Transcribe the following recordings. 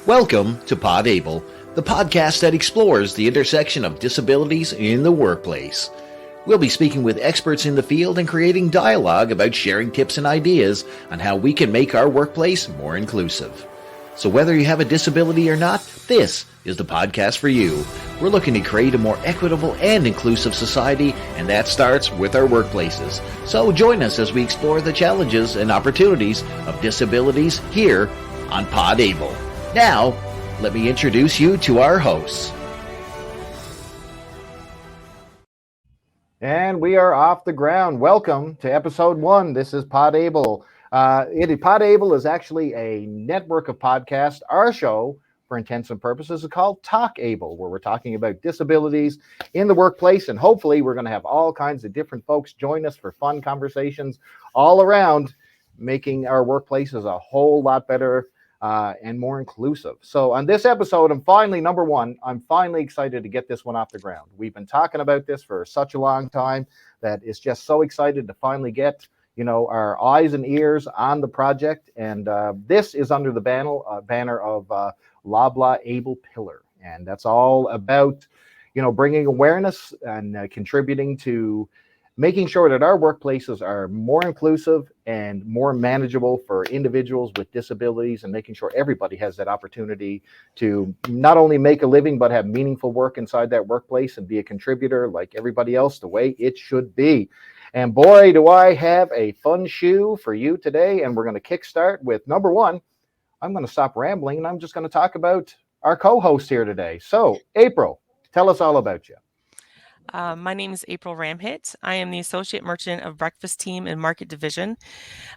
Welcome to Pod Able, the podcast that explores the intersection of disabilities in the workplace. We'll be speaking with experts in the field and creating dialogue about sharing tips and ideas on how we can make our workplace more inclusive. So whether you have a disability or not, this is the podcast for you. We're looking to create a more equitable and inclusive society, and that starts with our workplaces. So join us as we explore the challenges and opportunities of disabilities here on Pod Able. Now, let me introduce you to our hosts. And we are off the ground. Welcome to episode 1. This is Pod Able. Pod Able is actually a network of podcasts. Our show, for intents and purposes, is called Talk Able, where we're talking about disabilities in the workplace. And hopefully we're going to have all kinds of different folks join us for fun conversations all around making our workplaces a whole lot better and more inclusive. So on this episode, I'm finally excited to get this one off the ground. We've been talking about this for such a long time that it's just so excited to finally get, our eyes and ears on the project. And this is under the banner of Loblaw Able Pillar. And that's all about, bringing awareness and contributing to making sure that our workplaces are more inclusive and more manageable for individuals with disabilities, and making sure everybody has that opportunity to not only make a living, but have meaningful work inside that workplace and be a contributor like everybody else the way it should be. And boy, do I have a fun shoe for you today. And we're going to kickstart with number 1. I'm going to stop rambling and I'm just going to talk about our co-host here today. So April, tell us all about you. My name is April Ramhit. I am the Associate Merchant of Breakfast Team and Market Division.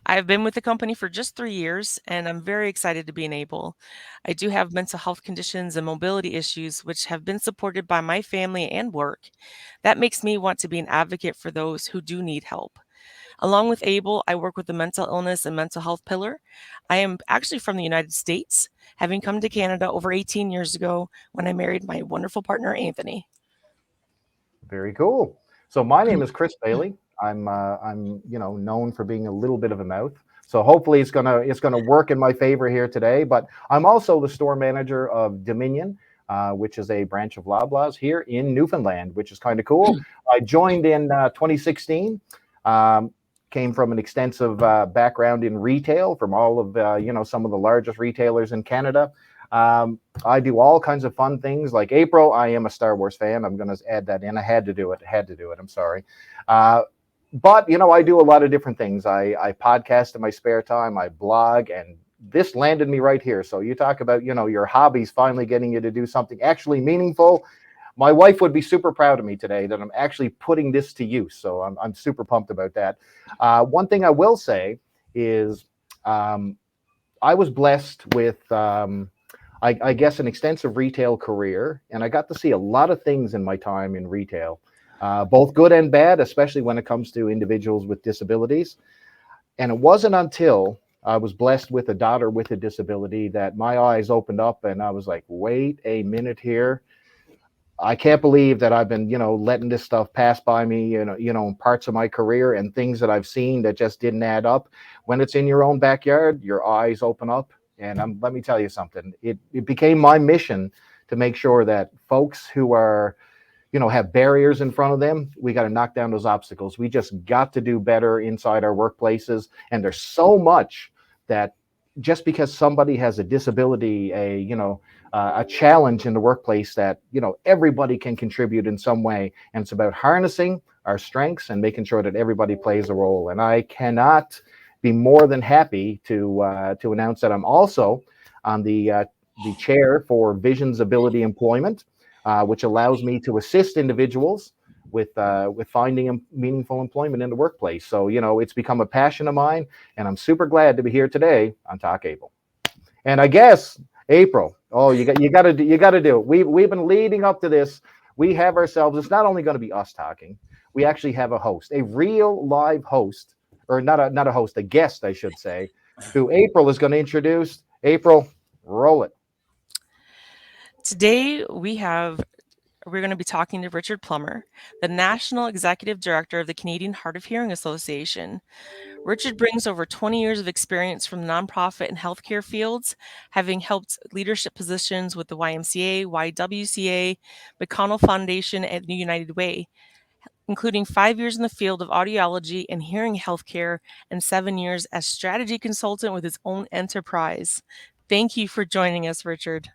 I've been with the company for just 3 years, and I'm very excited to be in Able. I do have mental health conditions and mobility issues, which have been supported by my family and work. That makes me want to be an advocate for those who do need help. Along with Able, I work with the mental illness and mental health pillar. I am actually from the United States, having come to Canada over 18 years ago when I married my wonderful partner, Anthony. Very cool. So my name is Chris Bailey. I'm known for being a little bit of a mouth. So hopefully it's gonna work in my favor here today. But I'm also the store manager of Dominion, which is a branch of Loblaw's here in Newfoundland, which is kind of cool. I joined in 2016. Came from an extensive background in retail from all of some of the largest retailers in Canada. I do all kinds of fun things like April. I am a Star Wars fan. I'm going to add that in. I had to do it. I'm sorry. But, I do a lot of different things. I podcast in my spare time. I blog, and this landed me right here. So you talk about, your hobbies finally getting you to do something actually meaningful. My wife would be super proud of me today that I'm actually putting this to use. So I'm super pumped about that. One thing I will say is I was blessed with I guess an extensive retail career, and I got to see a lot of things in my time in retail, both good and bad, especially when it comes to individuals with disabilities. And it wasn't until I was blessed with a daughter with a disability that my eyes opened up, and I was like, wait a minute here. I can't believe that I've been, letting this stuff pass by me, in parts of my career, and things that I've seen that just didn't add up. When it's in your own backyard, your eyes open up. And let me tell you something, it became my mission to make sure that folks who are, have barriers in front of them, we got to knock down those obstacles. We just got to do better inside our workplaces. And there's so much that just because somebody has a disability, a challenge in the workplace that, everybody can contribute in some way. And it's about harnessing our strengths and making sure that everybody plays a role. And I cannot be more than happy to announce that I'm also on the chair for Visions Ability Employment, which allows me to assist individuals with finding meaningful employment in the workplace. So it's become a passion of mine, and I'm super glad to be here today on Talk Able. And I guess April, you got to do it. We've been leading up to this. We have ourselves. It's not only going to be us talking. We actually have a host, a real live host. Or not a host, a guest, I should say, who April is going to introduce. April, roll it. Today we have we're going to be talking to Richard Plummer, the National Executive Director of the Canadian Hard of Hearing Association. Richard brings over 20 years of experience from the nonprofit and healthcare fields, having helped leadership positions with the YMCA, YWCA, McConnell Foundation, and the United Way, including 5 years in the field of audiology and hearing healthcare and 7 years as strategy consultant with his own enterprise. Thank you for joining us, Richard.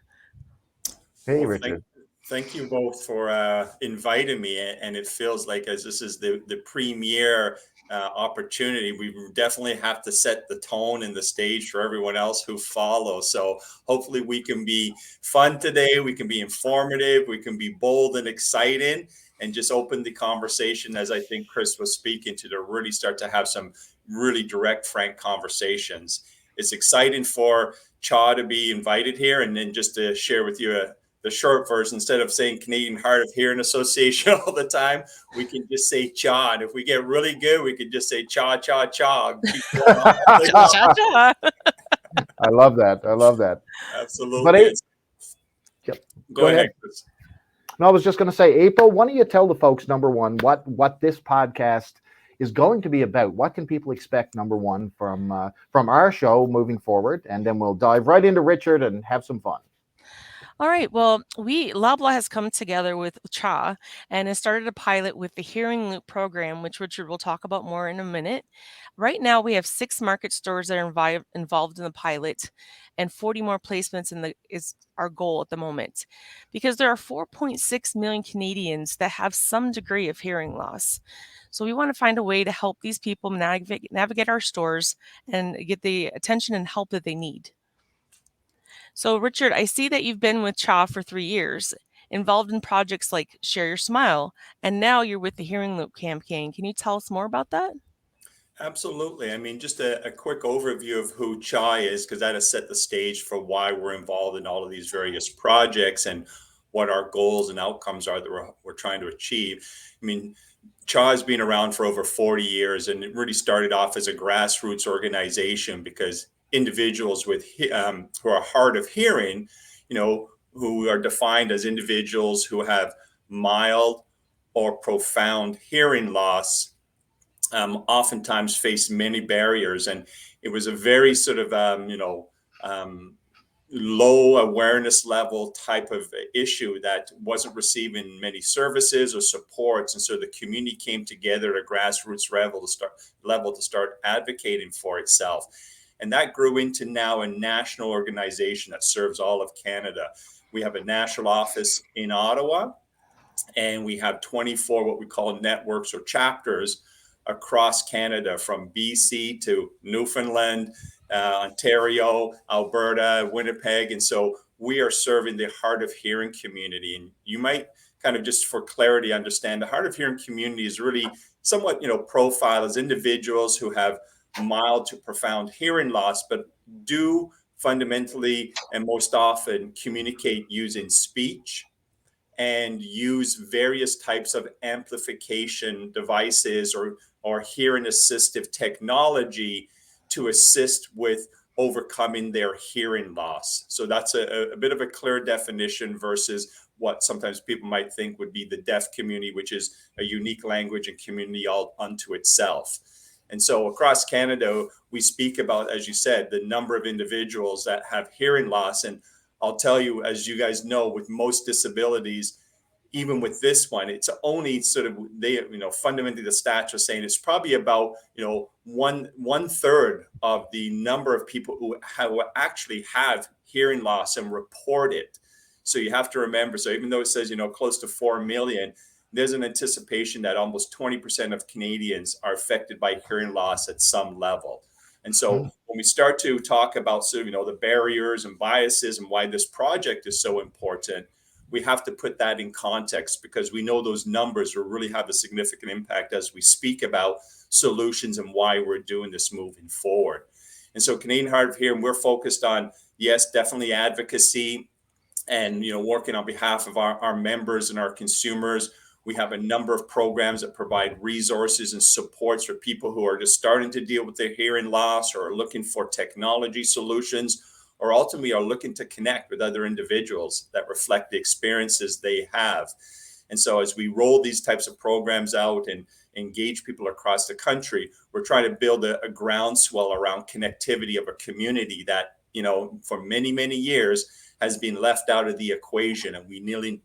Hey, Well, Richard. thank you both for inviting me. And it feels like, as this is the premier opportunity, we definitely have to set the tone and the stage for everyone else who follows. So hopefully we can be fun today. We can be informative. We can be bold and exciting, and just open the conversation, as I think Chris was speaking to really start to have some really direct, frank conversations. It's exciting for CHHA to be invited here. And then just to share with you the short version, instead of saying Canadian Hard of Hearing Association all the time, we can just say CHHA. And if we get really good, we can just say CHHA, CHHA, CHHA. I love that. I love that. Absolutely. Yep. Go ahead, Chris. No, I was just going to say, April, why don't you tell the folks, number one, what this podcast is going to be about? What can people expect, number one, from our show moving forward? And then we'll dive right into Richard and have some fun. All right. Well, Loblaw has come together with CHHA and has started a pilot with the Hearing Loop program, which Richard will talk about more in a minute. Right now, we have 6 market stores that are involved in the pilot, and 40 more placements is our goal at the moment, because there are 4.6 million Canadians that have some degree of hearing loss. So we want to find a way to help these people navigate our stores and get the attention and help that they need. So, Richard, I see that you've been with CHHA for 3 years, involved in projects like Share Your Smile, and now you're with the Hearing Loop campaign. Can you tell us more about that? Absolutely. I mean, just a quick overview of who CHHA is, because that has set the stage for why we're involved in all of these various projects and what our goals and outcomes are that we're trying to achieve. I mean, CHHA has been around for over 40 years, and it really started off as a grassroots organization because individuals with who are hard of hearing, who are defined as individuals who have mild or profound hearing loss, oftentimes face many barriers. And it was a very sort of, low awareness level type of issue that wasn't receiving many services or supports. And so the community came together at a grassroots level to start advocating for itself. And that grew into now a national organization that serves all of Canada. We have a national office in Ottawa, and we have 24 what we call networks or chapters across Canada, from BC to Newfoundland, Ontario, Alberta, Winnipeg. And so we are serving the hard of hearing community. And you might kind of, just for clarity, understand the hard of hearing community is really somewhat, profiled as individuals who have mild to profound hearing loss, but do fundamentally and most often communicate using speech and use various types of amplification devices or hearing assistive technology to assist with overcoming their hearing loss. So that's a bit of a clear definition versus what sometimes people might think would be the deaf community, which is a unique language and community all unto itself. And so across Canada, we speak about, as you said, the number of individuals that have hearing loss. And I'll tell you, as you guys know, with most disabilities, even with this one, it's only sort of, fundamentally the stats are saying it's probably about, one third of the number of people who actually have hearing loss and report it. So you have to remember, so even though it says, close to 4 million, there's an anticipation that almost 20% of Canadians are affected by hearing loss at some level. And so when we start to talk about sort of, the barriers and biases and why this project is so important, we have to put that in context, because we know those numbers will really have a significant impact as we speak about solutions and why we're doing this moving forward. And so Canadian Hard of Hearing, we're focused on, yes, definitely advocacy and, working on behalf of our members and our consumers. We have a number of programs that provide resources and supports for people who are just starting to deal with their hearing loss or are looking for technology solutions, or ultimately are looking to connect with other individuals that reflect the experiences they have. And so as we roll these types of programs out and engage people across the country, we're trying to build a groundswell around connectivity of a community that, for many, many years has been left out of the equation, and we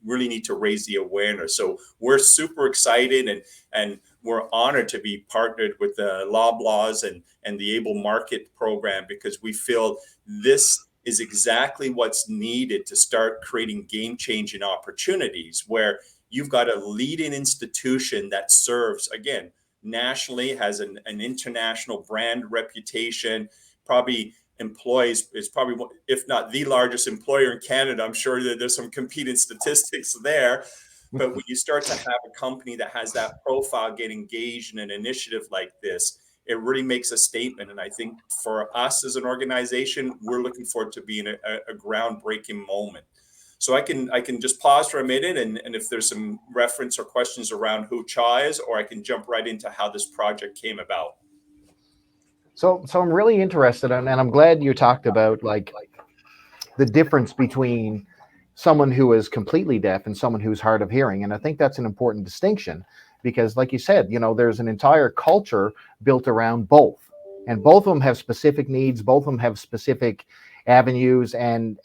really need to raise the awareness. So we're super excited and we're honored to be partnered with the Loblaws and the Able Market program, because we feel this is exactly what's needed to start creating game-changing opportunities, where you've got a leading institution that serves, again, nationally, has an international brand reputation, probably employs, is probably, if not the largest employer in Canada. I'm sure that there's some competing statistics there. But when you start to have a company that has that profile get engaged in an initiative like this, it really makes a statement. And I think for us as an organization, we're looking forward to being a groundbreaking moment. So I can just pause for a minute, and if there's some reference or questions around who CHHA is, or I can jump right into how this project came about. So I'm really interested, and I'm glad you talked about like the difference between someone who is completely deaf and someone who's hard of hearing. And I think that's an important distinction, because like you said, there's an entire culture built around both, and both of them have specific needs. Both of them have specific avenues and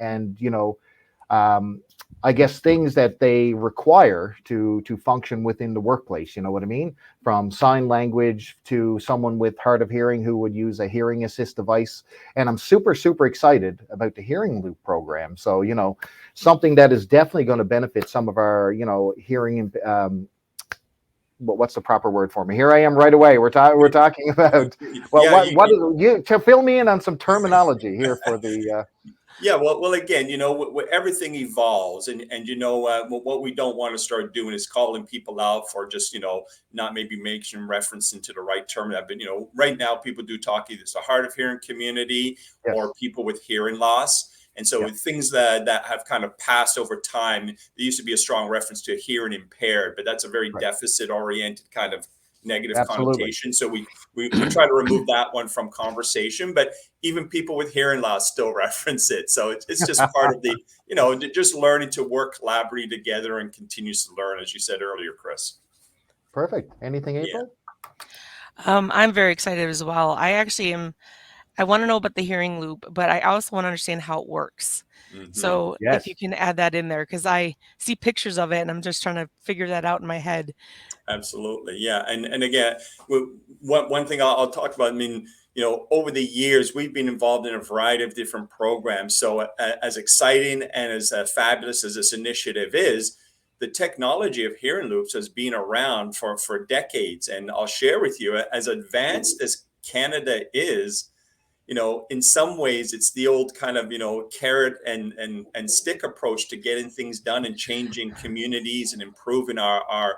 I guess things that they require to function within the workplace. You know what I mean? From sign language to someone with hard of hearing who would use a hearing assist device. And I'm super, super excited about the Hearing Loop program. So, something that is definitely going to benefit some of our, hearing, what's the proper word for me? Here I am right away. We're talking about, well, what is you to fill me in on some terminology here for the, Yeah, well, again, everything evolves, and what we don't want to start doing is calling people out for just not maybe making reference into the right term. But right now people do talk either it's a hard of hearing community, yes, or people with hearing loss. And so with things that have kind of passed over time, there used to be a strong reference to hearing impaired, but that's a very deficit oriented kind of negative connotation. So we try to remove that one from conversation, but even people with hearing loss still reference it. So it's just part of the, just learning to work collaboratively together and continues to learn, as you said earlier, Chris. Perfect. Anything, April? Yeah. I'm very excited as well. I want to know about the hearing loop, but I also want to understand how it works. Mm-hmm. So if you can add that in there, because I see pictures of it and I'm just trying to figure that out in my head. Absolutely. Yeah. And again, one thing I'll talk about, over the years, we've been involved in a variety of different programs. So as exciting and as fabulous as this initiative is, the technology of hearing loops has been around for decades. And I'll share with you, as advanced as Canada is, in some ways it's the old kind of, carrot and stick approach to getting things done and changing communities and improving our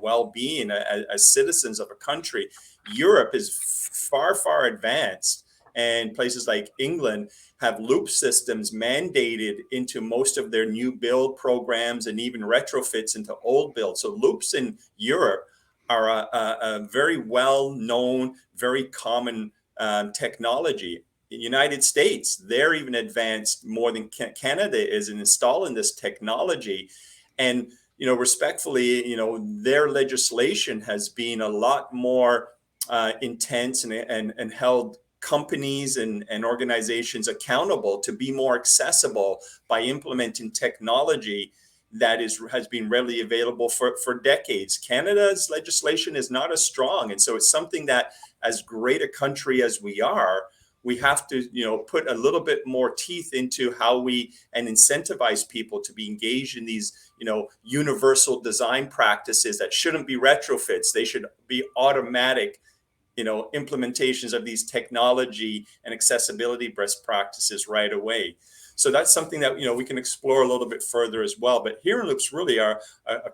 well-being as citizens of a country. Europe is far advanced, and places like England have loop systems mandated into most of their new build programs and even retrofits into old build. So loops in Europe are a very well-known, very common technology. In the United States, they're even advanced more than Canada is in installing this technology. And, respectfully, their legislation has been a lot more intense and held companies and organizations accountable to be more accessible by implementing technology that has been readily available for decades. Canada's legislation is not as strong. And so it's something that, as great a country as we are, we have to, put a little bit more teeth into how we and incentivize people to be engaged in these, universal design practices that shouldn't be retrofits. They should be automatic, implementations of these technology and accessibility best practices right away. So that's something that, we can explore a little bit further as well. But hearing loops really are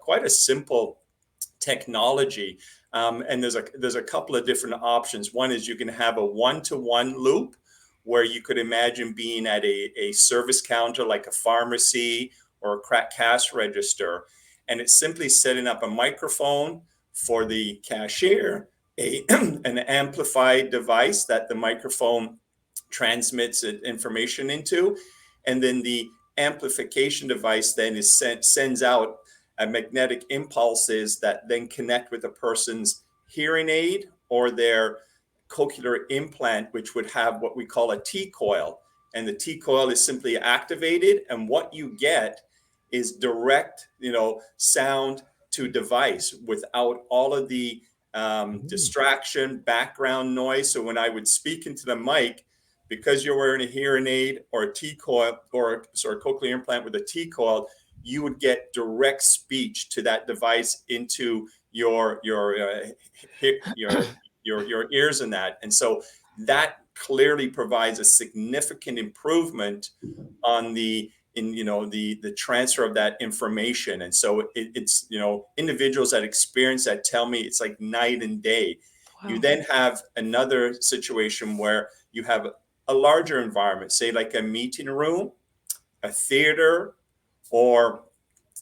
quite a simple technology. And there's a couple of different options. One is you can have a one-to-one loop, where you could imagine being at a service counter like a pharmacy or a cash register. And it's simply setting up a microphone for the cashier, an amplified device that the microphone transmits information into. And then the amplification device then sends out magnetic impulses that then connect with a person's hearing aid or their cochlear implant, which would have what we call a T-coil. And the T-coil is simply activated, and what you get is direct, sound to device without all of the distraction, background noise. So when I would speak into the mic, because you're wearing a hearing aid or a T-coil or cochlear implant with a T-coil, you would get direct speech to that device into your ears and that. And so that clearly provides a significant improvement on the transfer of that information. And so it's individuals that experience that tell me it's like night and day. Wow. You then have another situation where you have a larger environment, say like a meeting room, a theater, or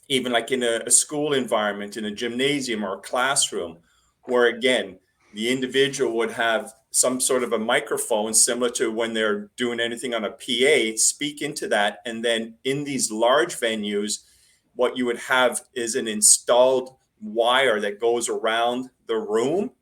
even like in a school environment, in a gymnasium or a classroom, where again, the individual would have some sort of a microphone similar to when they're doing anything on a PA, speak into that. And then in these large venues, what you would have is an installed wire that goes around the room.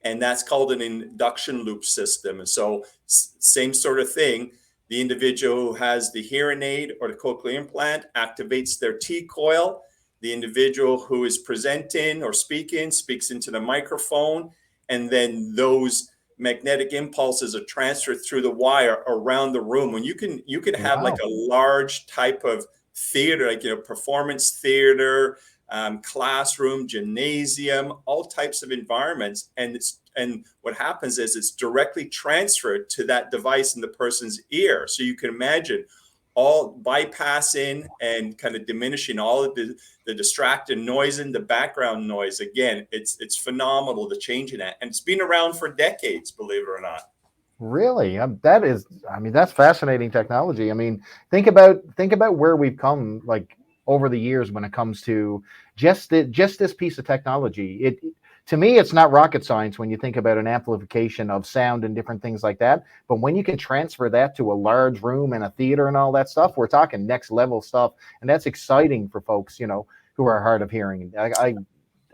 And that's called an induction loop system. And so same sort of thing. The individual who has the hearing aid or the cochlear implant activates their T-coil. The individual who is presenting or speaking speaks into the microphone. And then those magnetic impulses are transferred through the wire around the room. When you can have like a large type of theater, like performance theater, classroom, gymnasium, all types of environments. And what happens is it's directly transferred to that device in the person's ear. So you can imagine all bypassing and kind of diminishing all of the distracted noise and the background noise. Again, it's phenomenal, the change in that. And it's been around for decades, believe it or not. Really? That's fascinating technology. I mean, think about where we've come, like, over the years when it comes to just this piece of technology. To me, it's not rocket science when you think about an amplification of sound and different things like that. But when you can transfer that to a large room and a theater and all that stuff, we're talking next level stuff. And that's exciting for folks, who are hard of hearing.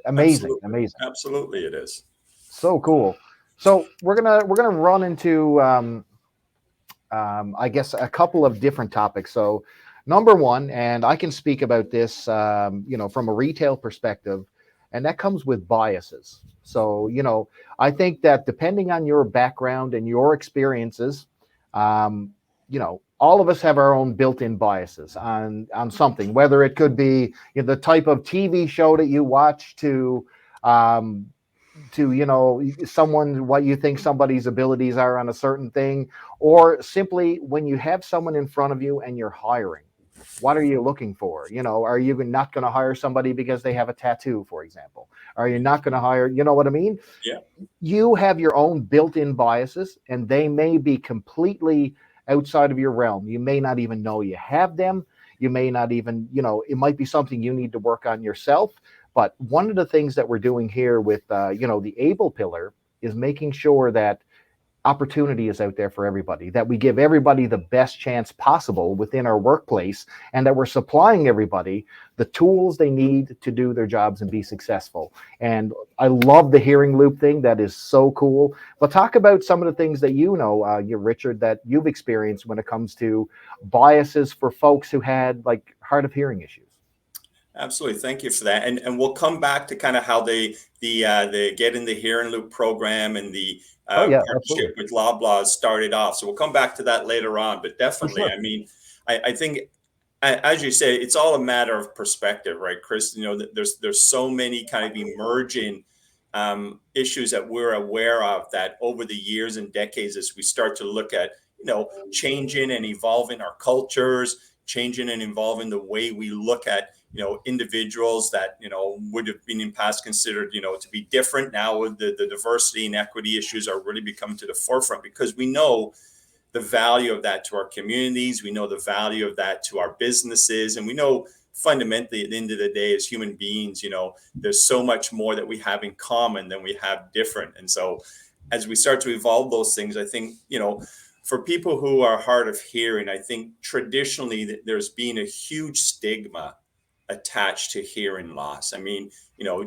Amazing. Absolutely, it is. So cool. So we're gonna run into I guess a couple of different topics. So number one, and I can speak about this from a retail perspective, and that comes with biases. So I think that depending on your background and your experiences, all of us have our own built-in biases on something, whether it could be the type of TV show that you watch to someone, what you think somebody's abilities are on a certain thing, or simply when you have someone in front of you and you're hiring, what are you looking for? Are you not going to hire somebody because they have a tattoo, for example? Are you not going to hire, what I mean? Yeah. You have your own built-in biases, and they may be completely outside of your realm. You may not even know you have them. You may not even, it might be something you need to work on yourself. But one of the things that we're doing here with, the ABLE pillar is making sure that opportunity is out there for everybody, that we give everybody the best chance possible within our workplace, and that we're supplying everybody the tools they need to do their jobs and be successful. And I love the hearing loop thing. That is so cool. But talk about some of the things that Richard, that you've experienced when it comes to biases for folks who had like hard of hearing issues. Absolutely. Thank you for that. And we'll come back to kind of how the Get in the Hearing Loop program and the partnership absolutely. with Loblaws started off. So we'll come back to that later on. But definitely, Sure. I mean, I think, as you say, it's all a matter of perspective, right, Chris? There's so many kind of emerging issues that we're aware of that over the years and decades, as we start to look at, changing and evolving our cultures, changing and evolving the way we look at individuals that would have been in past considered to be different. Now with the diversity and equity issues are really becoming to the forefront, because we know the value of that to our communities, we know the value of that to our businesses, and we know fundamentally at the end of the day, as human beings, there's so much more that we have in common than we have different. And so as we start to evolve those things, I think for people who are hard of hearing, I think traditionally there's been a huge stigma attached to hearing loss. I mean,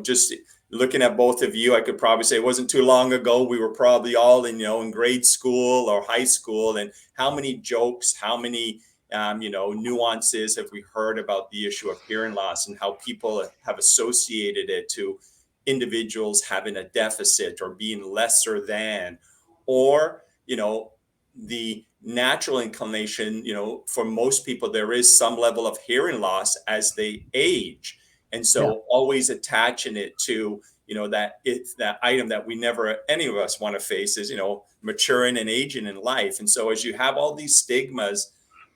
just looking at both of you, I could probably say it wasn't too long ago. We were probably all in grade school or high school. And how many jokes, how many, nuances have we heard about the issue of hearing loss and how people have associated it to individuals having a deficit or being lesser than, or, the natural inclination, for most people, there is some level of hearing loss as they age. And so always attaching it to, that it's that item that we never, any of us want to face is, maturing and aging in life. And so as you have all these stigmas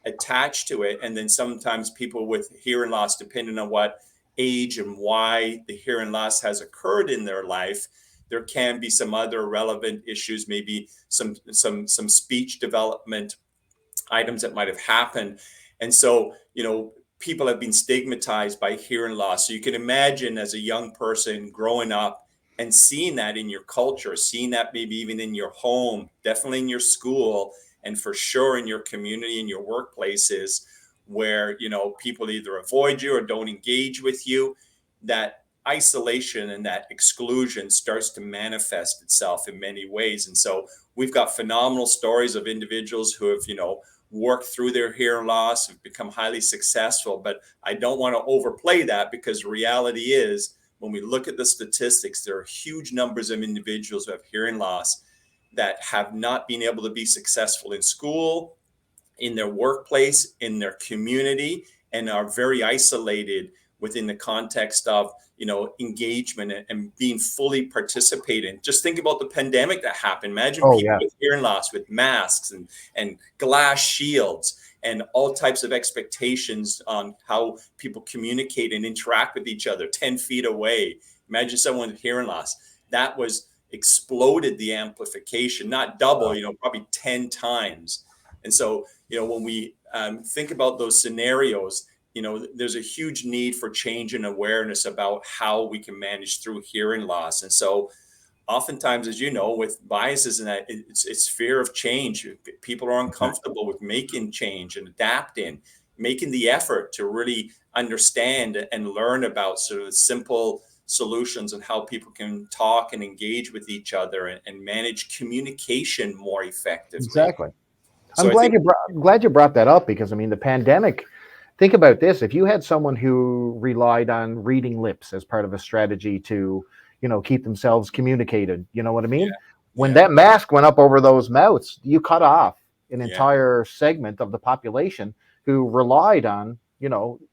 attached to it, and then sometimes people with hearing loss, depending on what age and why the hearing loss has occurred in their life, there can be some other relevant issues, maybe some speech development items that might have happened. And so, people have been stigmatized by hearing loss. So you can imagine as a young person growing up and seeing that in your culture, seeing that maybe even in your home, definitely in your school, and for sure in your community, in your workplaces, where, people either avoid you or don't engage with you, that isolation and that exclusion starts to manifest itself in many ways. And so we've got phenomenal stories of individuals who have, worked through their hearing loss, have become highly successful. But I don't want to overplay that, because reality is, when we look at the statistics, there are huge numbers of individuals who have hearing loss that have not been able to be successful in school, in their workplace, in their community, and are very isolated within the context of, engagement and being fully participating. Just think about the pandemic that happened. Imagine people with hearing loss with masks and glass shields and all types of expectations on how people communicate and interact with each other 10 feet away. Imagine someone with hearing loss. That was exploded the amplification, not double, probably 10 times. And so, when we think about those scenarios, there's a huge need for change and awareness about how we can manage through hearing loss. And so oftentimes, as you know, with biases and that, it's fear of change. People are uncomfortable with making change and adapting, making the effort to really understand and learn about sort of simple solutions and how people can talk and engage with each other and manage communication more effectively. Exactly. So I'm glad you brought that up, because I mean, the pandemic, think about this. If you had someone who relied on reading lips as part of a strategy to, keep themselves communicated, you know what I mean? When that mask went up over those mouths, you cut off an entire segment of the population who relied on,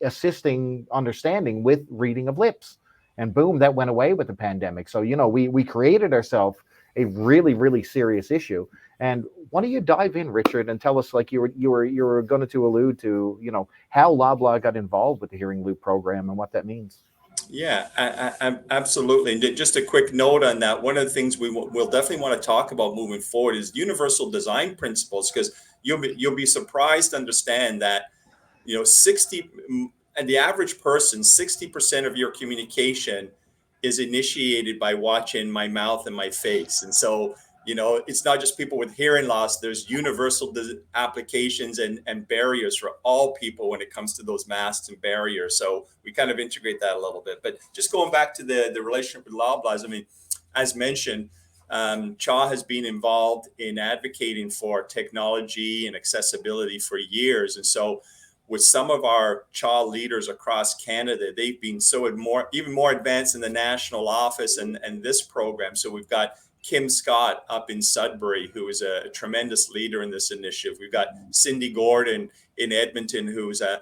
assisting understanding with reading of lips. And boom, that went away with the pandemic. So, we created ourselves a really, really serious issue. And why don't you dive in, Richard, and tell us, like you were going to allude to, how Loblaw got involved with the Hearing Loop program and what that means. Yeah, absolutely. And just a quick note on that. One of the things we'll definitely want to talk about moving forward is universal design principles, because you'll be surprised to understand that, 60 and the average person, 60% of your communication is initiated by watching my mouth and my face. And so, it's not just people with hearing loss. There's universal applications and barriers for all people when it comes to those masks and barriers. So we kind of integrate that a little bit. But just going back to the relationship with Loblaws, I mean, as mentioned, CHHA has been involved in advocating for technology and accessibility for years. And so with some of our CHHA leaders across Canada, they've been even more advanced in the national office and this program. So we've got Kim Scott up in Sudbury, who is a tremendous leader in this initiative. We've got Cindy Gordon in Edmonton, who's a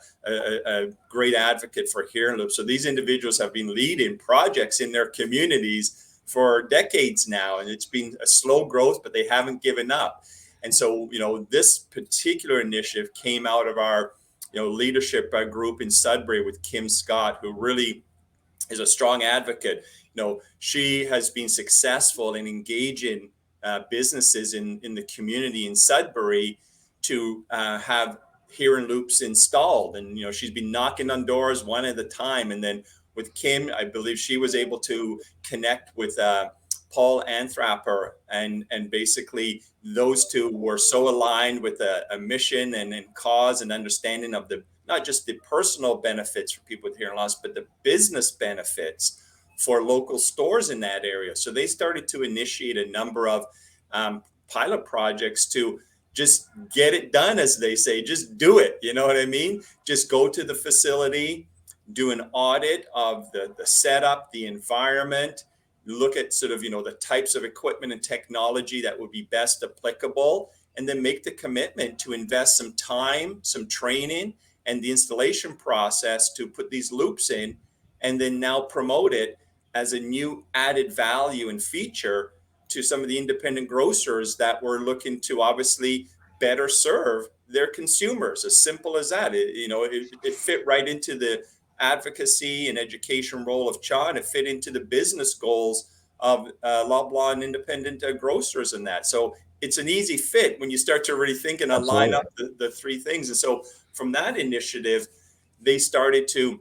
great advocate for Hearing Loop. So these individuals have been leading projects in their communities for decades now, and it's been a slow growth, but they haven't given up. And so, this particular initiative came out of our, leadership group in Sudbury with Kim Scott, who really is a strong advocate. She has been successful in engaging businesses in the community in Sudbury to have hearing loops installed. And, she's been knocking on doors one at a time. And then with Kim, I believe she was able to connect with Paul Anthrapper. And basically those two were so aligned with a mission and cause and understanding of the not just the personal benefits for people with hearing loss, but the business benefits for local stores in that area. So they started to initiate a number of pilot projects to just get it done, as they say, just do it. You know what I mean? Just go to the facility, do an audit of the setup, the environment, look at sort of, the types of equipment and technology that would be best applicable, and then make the commitment to invest some time, some training, and the installation process to put these loops in, and then now promote it as a new added value and feature to some of the independent grocers that were looking to obviously better serve their consumers. As simple as that. It fit right into the advocacy and education role of CHHA, and it fit into the business goals of Loblaw and independent grocers in that. So it's an easy fit when you start to really think and line up the three things. And so from that initiative, they started to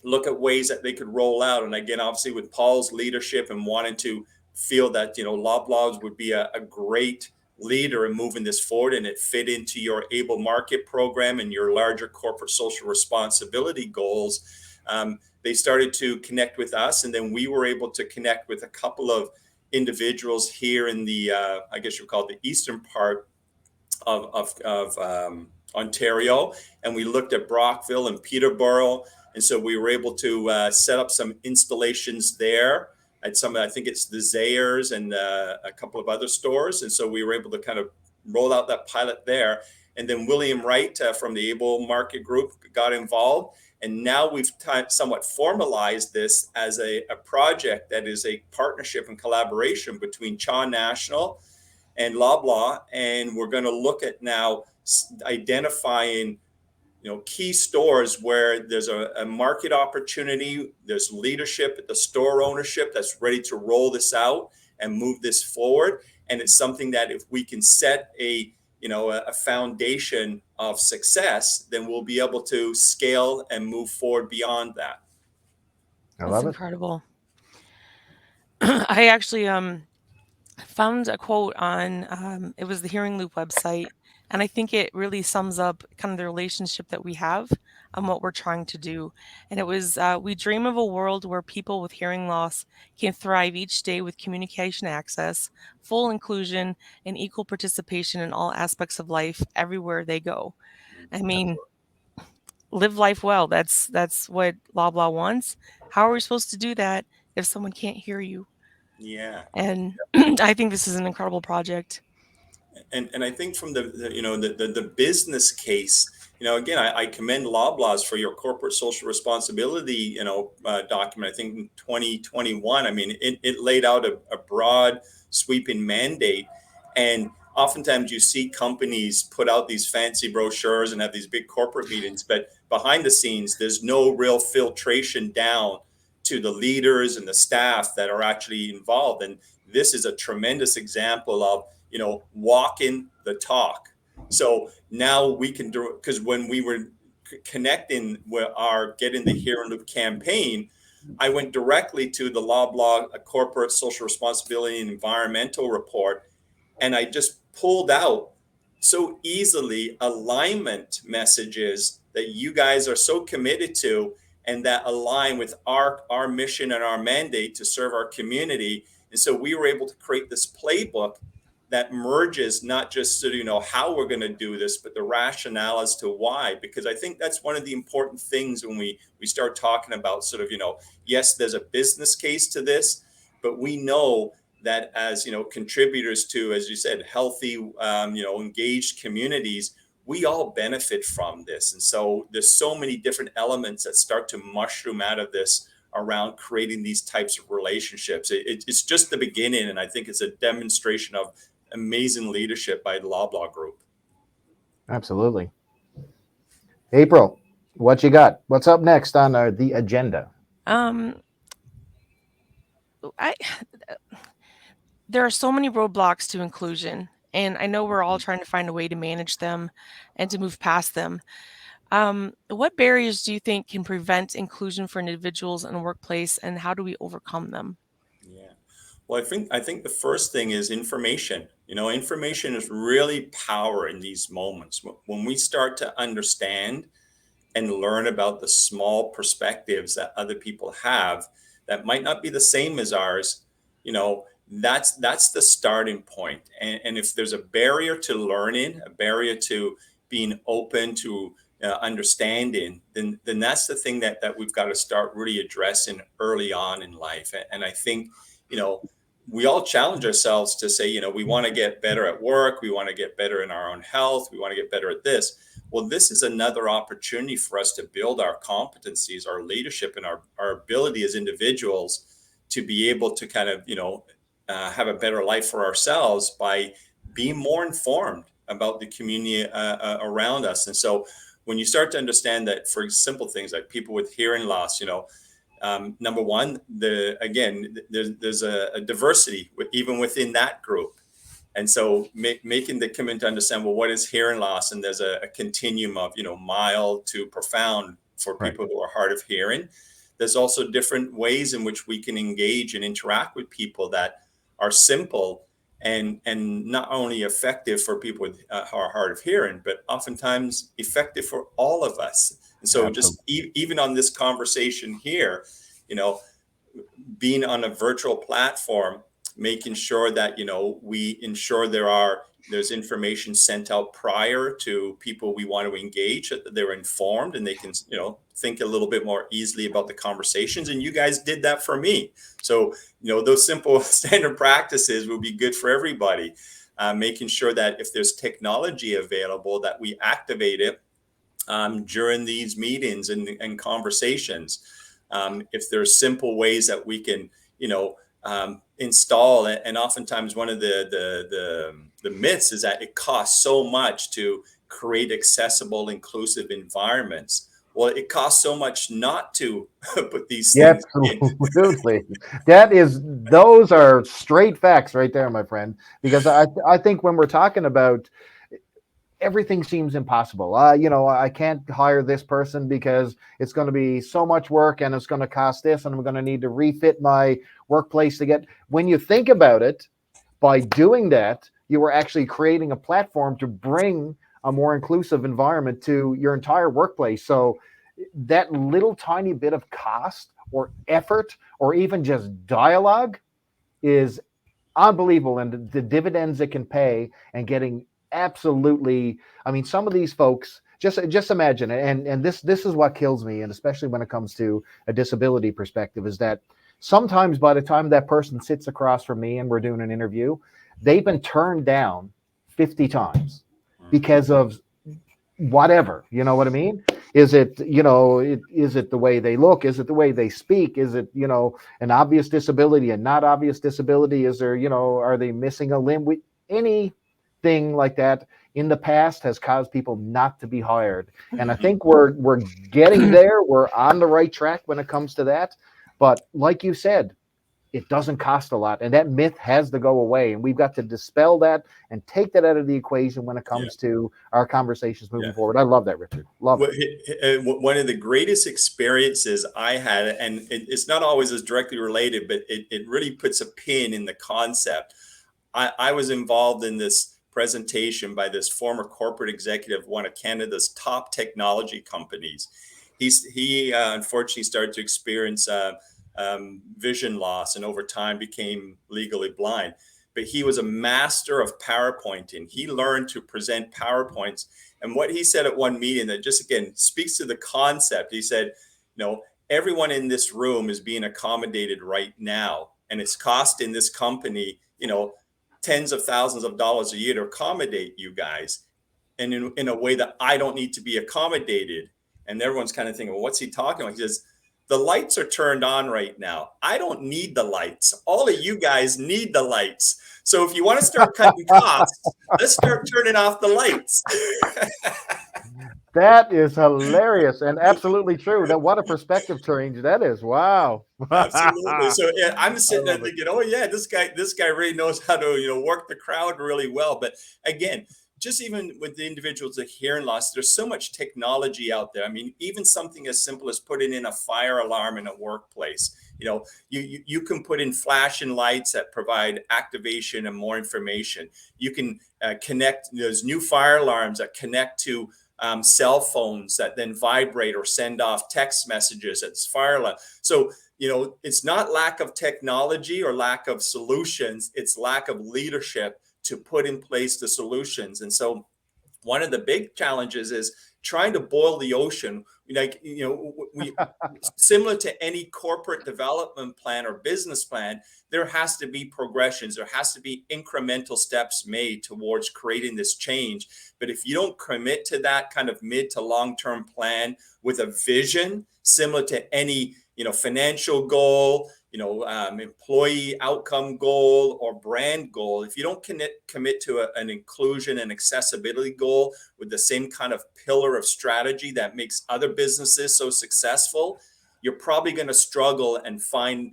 look at ways that they could roll out. And again, obviously with Paul's leadership and wanting to feel that, Loblaws would be a great leader in moving this forward, and it fit into your Able Market program and your larger corporate social responsibility goals. They started to connect with us, and then we were able to connect with a couple of individuals here in the, I guess you call it the eastern part of Ontario, and we looked at Brockville and Peterborough, and so we were able to set up some installations there at some, I think it's the Zayers and a couple of other stores, and so we were able to kind of roll out that pilot there. And then William Wright from the Able Market Group got involved, and now we've somewhat formalized this as a project that is a partnership and collaboration between CHHA National and Loblaw, and we're going to look at now identifying key stores where there's a market opportunity, there's leadership at the store ownership that's ready to roll this out and move this forward. And it's something that if we can set a foundation of success, then we'll be able to scale and move forward beyond that. That's incredible. I actually found a quote on it was the Hearing Loop website, and I think it really sums up kind of the relationship that we have and what we're trying to do. And it was, we dream of a world where people with hearing loss can thrive each day with communication access, full inclusion, and equal participation in all aspects of life everywhere they go. I mean, live life well. That's what Loblaw wants. How are we supposed to do that if someone can't hear you? Yeah. And I think this is an incredible project. And I think from the business case, again, I commend Loblaws for your corporate social responsibility, document. I think in 2021, I mean, it laid out a broad sweeping mandate. And oftentimes you see companies put out these fancy brochures and have these big corporate meetings, but behind the scenes, there's no real filtration down to the leaders and the staff that are actually involved. And this is a tremendous example of, walking the talk. So now we can do, because when we were connecting with our Getting the Hearing Loop campaign, I went directly to the Loblaw Corporate Social Responsibility and Environmental Report, and I just pulled out so easily alignment messages that you guys are so committed to and that align with our mission and our mandate to serve our community. And so we were able to create this playbook that merges not just sort of, how we're going to do this, but the rationale as to why. Because I think that's one of the important things when we start talking about sort of, yes, there's a business case to this, but we know that as, contributors to, as you said, healthy, engaged communities, we all benefit from this. And so there's so many different elements that start to mushroom out of this around creating these types of relationships. It's just the beginning. And I think it's a demonstration of amazing leadership by the Loblaw Group. Absolutely. April, what you got? What's up next on the agenda? There are so many roadblocks to inclusion, and I know we're all trying to find a way to manage them and to move past them. What barriers do you think can prevent inclusion for individuals in the workplace, and how do we overcome them? Yeah. Well, I think the first thing is information. Information is really power in these moments. When we start to understand and learn about the small perspectives that other people have that might not be the same as ours, that's the starting point. And if there's a barrier to learning, a barrier to being open to understanding, then that's the thing that we've got to start really addressing early on in life. And I think, we all challenge ourselves to say, we want to get better at work. We want to get better in our own health. We want to get better at this. Well, this is another opportunity for us to build our competencies, our leadership, and our ability as individuals to be able to kind of, have a better life for ourselves by being more informed about the community around us. And so when you start to understand that, for simple things like people with hearing loss, number one, there's a diversity even within that group. And so making the commitment to understand, well, what is hearing loss? And there's a continuum of, mild to profound for people who are hard of hearing. There's also different ways in which we can engage and interact with people that are simple and not only effective for people with who are hard of hearing, but oftentimes effective for all of us. And so just even on this conversation here, being on a virtual platform, making sure that, we ensure there's information sent out prior to people we want to engage, that they're informed and they can, think a little bit more easily about the conversations. And you guys did that for me. So, those simple standard practices will be good for everybody. Making sure that if there's technology available, that we activate it during these meetings and conversations. If there's simple ways that we can, install it. And oftentimes one of the myths is that it costs so much to create accessible, inclusive environments. Well, it costs so much not to put these things in. Absolutely. Those are straight facts right there, my friend, because I think when we're talking about everything seems impossible. I can't hire this person because it's going to be so much work and it's going to cost this, and I'm going to need to refit my workplace to get. When you think about it, by doing that, you are actually creating a platform to bring a more inclusive environment to your entire workplace. So that little tiny bit of cost or effort or even just dialogue is unbelievable, and the dividends it can pay and getting absolutely. I mean, some of these folks, just imagine, and this is what kills me, and especially when it comes to a disability perspective, is that sometimes by the time that person sits across from me and we're doing an interview, they've been turned down 50 times because of whatever, you know what I mean? Is it, is it the way they look? Is it the way they speak? Is it, an obvious disability and not obvious disability? Is there, are they missing a limb? Anything like that in the past has caused people not to be hired. And I think we're getting there. We're on the right track when it comes to that. But like you said, it doesn't cost a lot. And that myth has to go away. And we've got to dispel that and take that out of the equation when it comes to our conversations moving forward. I love that, Richard. Love it. One of the greatest experiences I had, and it's not always as directly related, but it really puts a pin in the concept. I was involved in this presentation by this former corporate executive of one of Canada's top technology companies. He unfortunately started to experience vision loss, and over time became legally blind. But he was a master of PowerPointing. He learned to present PowerPoints. And what he said at one meeting that just, again, speaks to the concept. He said, everyone in this room is being accommodated right now. And it's costing this company, tens of thousands of dollars a year to accommodate you guys. And in a way that I don't need to be accommodated. And everyone's kind of thinking, well, what's he talking about? He says, the lights are turned on right now. I don't need the lights. All of you guys need the lights. So if you want to start cutting costs, let's start turning off the lights. That is hilarious and absolutely true. What a perspective change that is. Wow. Absolutely. So I'm sitting there thinking, oh yeah, this guy really knows how to, work the crowd really well. But again, just even with the individuals with hearing loss, there's so much technology out there. I mean, even something as simple as putting in a fire alarm in a workplace. You can put in flashing lights that provide activation and more information. You can connect those new fire alarms that connect to cell phones that then vibrate or send off text messages. It's fire alarm. So, it's not lack of technology or lack of solutions. It's lack of leadership to put in place the solutions. And so one of the big challenges is trying to boil the ocean. Like, we similar to any corporate development plan or business plan, there has to be progressions. There has to be incremental steps made towards creating this change. But if you don't commit to that kind of mid to long-term plan with a vision similar to any, financial goal, employee outcome goal or brand goal, if you don't commit to an inclusion and accessibility goal with the same kind of pillar of strategy that makes other businesses so successful, you're probably going to struggle and find,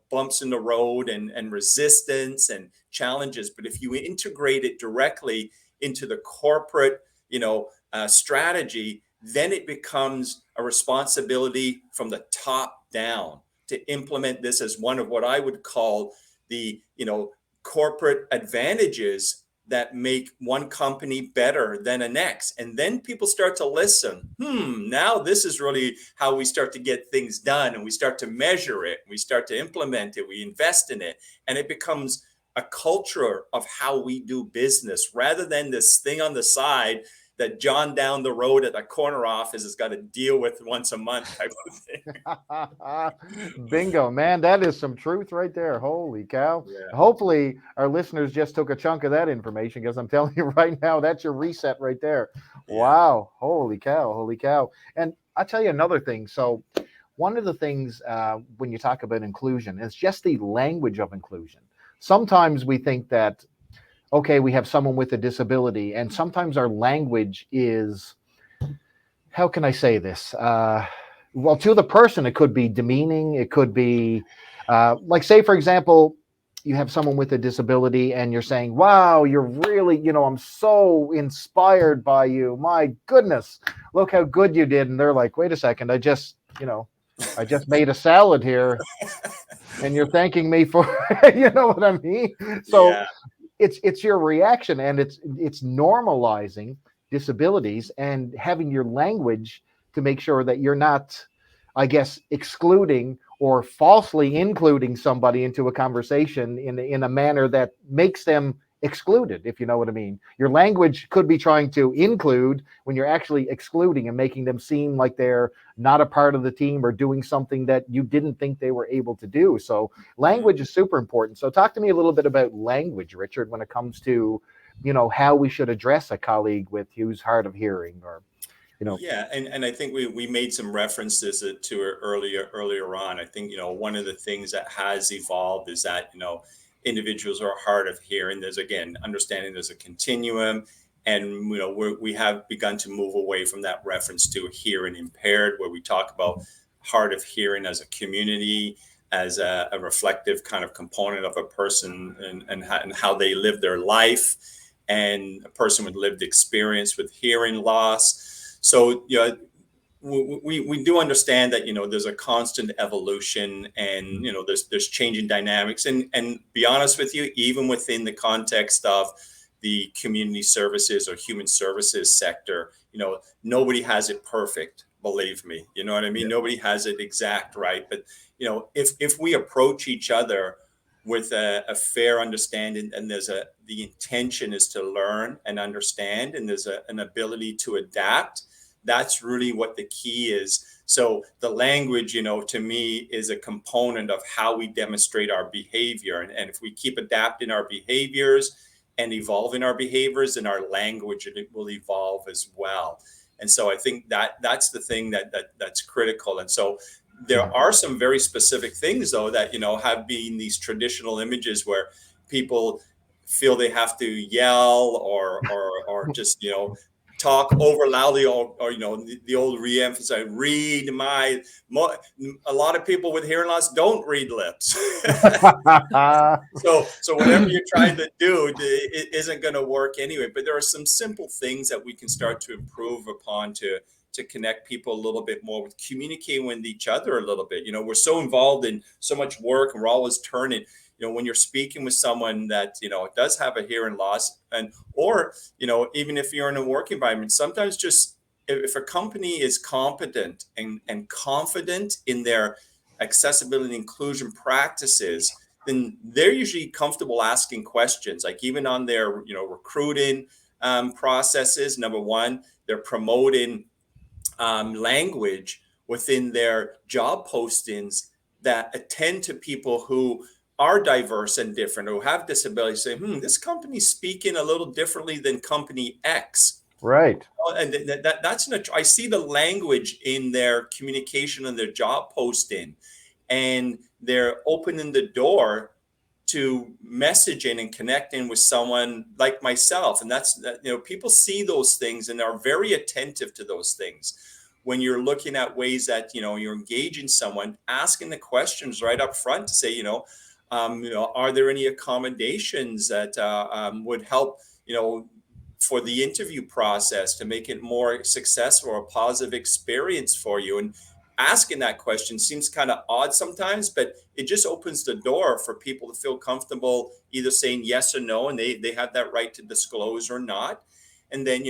bumps in the road and resistance and challenges. But if you integrate it directly into the corporate, strategy, then it becomes a responsibility from the top down to implement this as one of what I would call the, corporate advantages that make one company better than the next. And then people start to listen. Now this is really how we start to get things done, and we start to measure it. We start to implement it. We invest in it, and it becomes a culture of how we do business rather than this thing on the side that John down the road at the corner office has got to deal with once a month type of thing. Bingo, man. That is some truth right there. Holy cow. Yeah. Hopefully our listeners just took a chunk of that information, because I'm telling you right now, that's your reset right there. Yeah. Wow. Holy cow. Holy cow. And I'll tell you another thing. So one of the things when you talk about inclusion is just the language of inclusion. Sometimes we think that, okay, we have someone with a disability, and sometimes our language is, how can I say this? Well, to the person, it could be demeaning. It could be, like, say, for example, you have someone with a disability and you're saying, wow, you're really, I'm so inspired by you. My goodness, look how good you did. And they're like, wait a second, I just made a salad here and you're thanking me for, you know what I mean? So yeah. It's your reaction, and it's normalizing disabilities and having your language to make sure that you're not, I guess, excluding or falsely including somebody into a conversation in a manner that makes them excluded, if you know what I mean. Your language could be trying to include when you're actually excluding and making them seem like they're not a part of the team or doing something that you didn't think they were able to do. So language is super important. So talk to me a little bit about language, Richard, when it comes to, how we should address a colleague who's hard of hearing, or Yeah, and I think we made some references to it earlier on. I think one of the things that has evolved is that individuals are hard of hearing. There's, again, understanding there's a continuum, and we have begun to move away from that reference to hearing impaired, where we talk about hard of hearing as a community, as a reflective kind of component of a person and how they live their life, and a person with lived experience with hearing loss. So we do understand that there's a constant evolution, and there's changing dynamics, and be honest with you, even within the context of the community services or human services sector, nobody has it perfect, believe me. You know what I mean? Yeah. Nobody has it exact right, but if we approach each other with a fair understanding, and the intention is to learn and understand, and there's an ability to adapt, that's really what the key is. So the language, to me, is a component of how we demonstrate our behavior. And if we keep adapting our behaviors and evolving our behaviors, then our language will evolve as well. And so I think that's the thing that's critical. And so there are some very specific things, though, that, have been these traditional images where people feel they have to yell or just, talk over loudly, or the old re-emphasize, a lot of people with hearing loss don't read lips. so whatever you're trying to do, it isn't going to work anyway. But there are some simple things that we can start to improve upon to connect people a little bit more, with communicating with each other a little bit. We're so involved in so much work, and we're always turning. When you're speaking with someone that, does have a hearing loss, or, even if you're in a work environment, sometimes just if a company is competent and confident in their accessibility and inclusion practices, then they're usually comfortable asking questions, like even on their recruiting processes. Number one, they're promoting language within their job postings that attend to people who are diverse and different, who have disabilities. Say, this company's speaking a little differently than company X. Right. And that's I see the language in their communication and their job posting, and they're opening the door to messaging and connecting with someone like myself. And that's people see those things and are very attentive to those things. When you're looking at ways that you're engaging someone, asking the questions right up front to say, are there any accommodations that would help for the interview process to make it more successful or a positive experience for you? And asking that question seems kind of odd sometimes, but it just opens the door for people to feel comfortable either saying yes or no, and they have that right to disclose or not. And then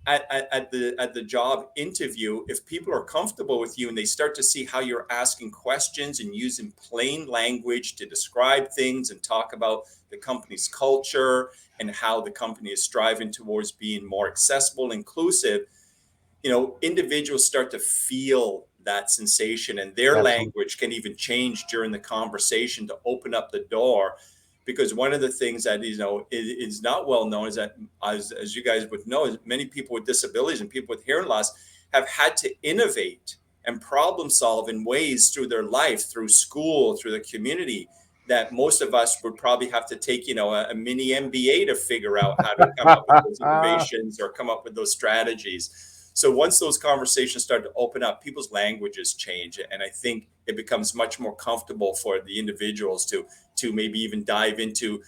at the job interview, if people are comfortable with you and they start to see how you're asking questions and using plain language to describe things and talk about the company's culture and how the company is striving towards being more accessible, inclusive, individuals start to feel that sensation, and their language can even change during the conversation to open up the door. Because one of the things that is not well known is that, as you guys would know, is many people with disabilities and people with hearing loss have had to innovate and problem solve in ways through their life, through school, through the community, that most of us would probably have to take a mini MBA to figure out how to come up with those innovations or come up with those strategies. So once those conversations start to open up, people's languages change. And I think it becomes much more comfortable for the individuals to maybe even dive into,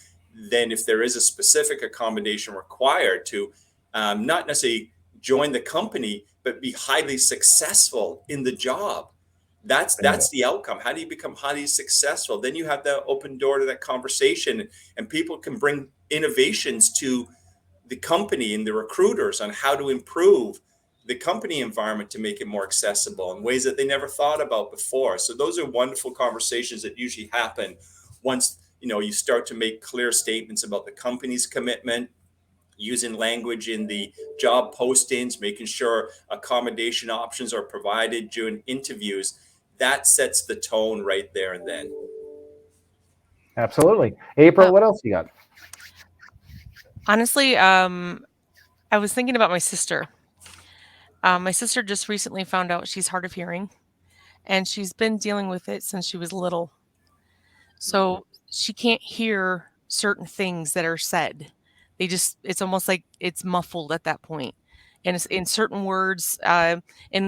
then if there is a specific accommodation required, to not necessarily join the company, but be highly successful in the job. That's the outcome. How do you become highly successful? Then you have that open door to that conversation, and people can bring innovations to the company and the recruiters on how to improve the company environment to make it more accessible in ways that they never thought about before. So those are wonderful conversations that usually happen once you start to make clear statements about the company's commitment, using language in the job postings, making sure accommodation options are provided during interviews. That sets the tone right there and then. Absolutely. April, what else you got? Honestly, I was thinking about my sister. My sister just recently found out she's hard of hearing, and she's been dealing with it since she was little. So she can't hear certain things that are said. It's almost like it's muffled at that point. And it's in certain words, and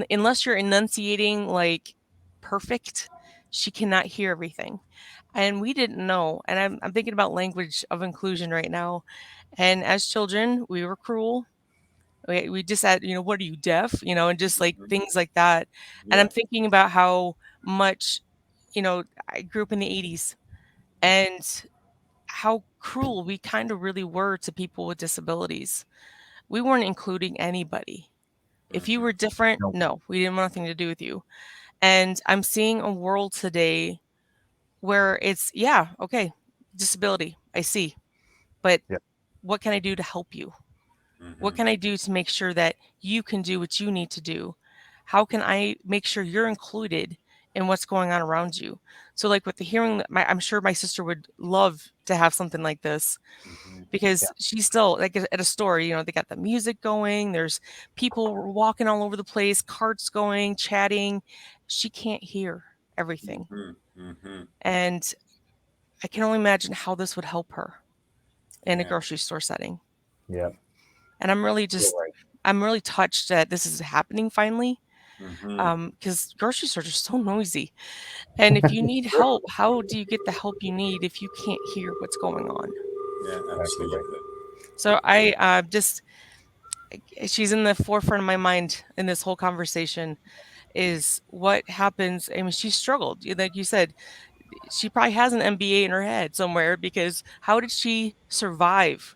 unless you're enunciating like perfect, she cannot hear everything. And we didn't know. And I'm thinking about language of inclusion right now. And as children, we were cruel. We just said, what are you, deaf? And just like things like that. And I'm thinking about how much, I grew up in the 80s, and how cruel we kind of really were to people with disabilities. We weren't including anybody. If you were different, Nope. no, we didn't want nothing to do with you. And I'm seeing a world today where it's, okay, disability, I see. But Yeah. what can I do to help you? What can I do to make sure that you can do what you need to do? How can I make sure you're included in what's going on around you? So like with the hearing, I'm sure my sister would love to have something like this, because she's still like at a store, they got the music going, there's people walking all over the place, carts going, chatting. She can't hear everything. And I can only imagine how this would help her in a grocery store setting. Yeah. And I'm really Right. I'm really touched that this is happening finally, because grocery stores are so noisy. And if you need help, how do you get the help you need if you can't hear what's going on? Yeah, absolutely. So I she's in the forefront of my mind in this whole conversation, is what happens. I mean, she struggled. Like you said, she probably has an MBA in her head somewhere, because how did she survive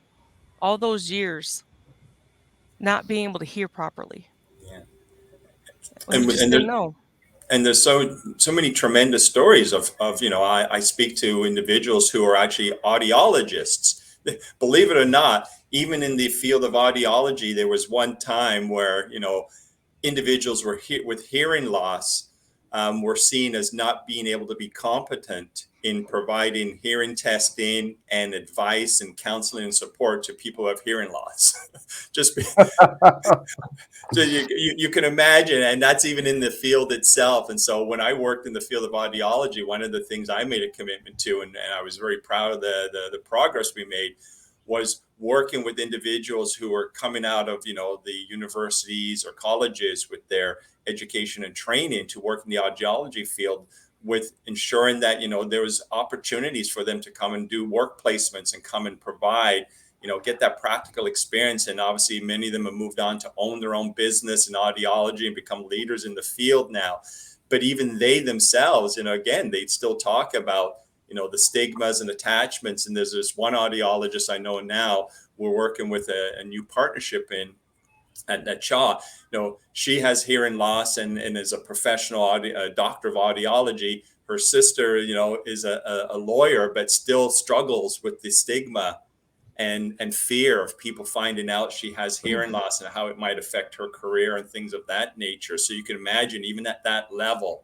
all those years not being able to hear properly? You just and didn't know. there's so many tremendous stories of I speak to individuals who are actually audiologists. Believe it or not, even in the field of audiology, there was one time where individuals with hearing loss were seen as not being able to be competent in providing hearing testing and advice and counseling and support to people who have hearing loss. Just so you can imagine, and that's even in the field itself. And so when I worked in the field of audiology, one of the things I made a commitment to, and I was very proud of the progress we made, was working with individuals who are coming out of the universities or colleges with their education and training to work in the audiology field, with ensuring that there was opportunities for them to come and do work placements and come and provide get that practical experience. And obviously many of them have moved on to own their own business in audiology and become leaders in the field now. But even they themselves, again, they still talk about the stigmas and attachments. And there's this one audiologist I know now we're working with a new partnership in at CHHA. She has hearing loss and is a professional doctor of audiology. Her sister is a lawyer, but still struggles with the stigma and fear of people finding out she has hearing loss and how it might affect her career and things of that nature. So you can imagine, even at that level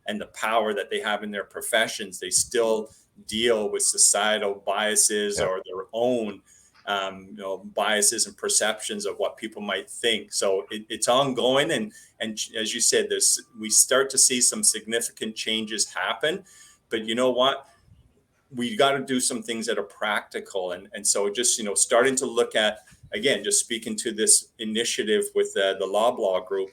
and the power that they have in their professions, they still deal with societal biases or their own biases and perceptions of what people might think. So it's ongoing, and as you said, we start to see some significant changes happen. But you know what? We got to do some things that are practical. And so just, starting to look at, again, just speaking to this initiative with the Loblaw group,